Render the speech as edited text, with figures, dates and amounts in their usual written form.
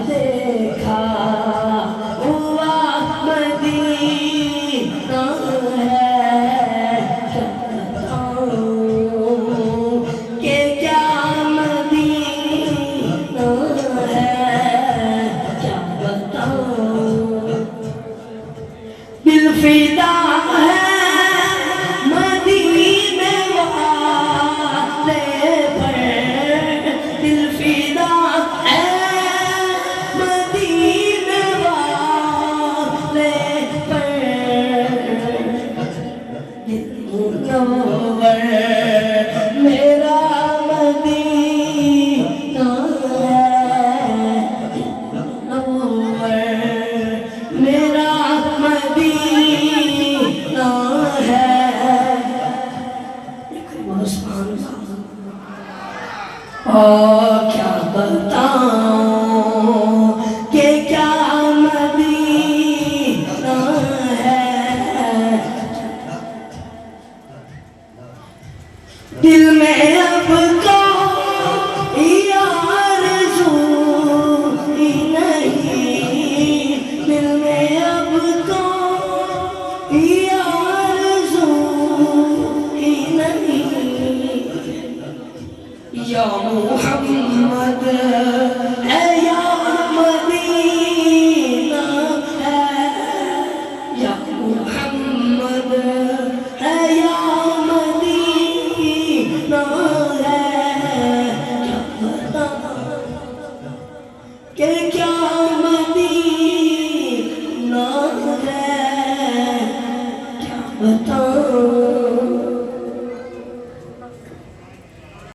دیکھا ہوا مدینہ ہے، کیا بتاؤں کہ کیا مدینہ ہے، کیا بتاؤں دل فدا ہے مدینے والے پر، دل فدا ہے مدینے والے پر، دل منور میرا مدینہ ہے، منور میرا مدینہ ہے۔ اور کیا بتاؤں کہ کیا مدینہ ہے، دل میں اب کوئی آرزو ہی نہیں، دل میں اب کوئی آرزو ہی نہیں، یا محمد اے یا مدینہ ہے، یا محمد اے یا مدینہ ہے، کیا بتاؤں کہ کیا مدینہ ہے، کیا بتاؤں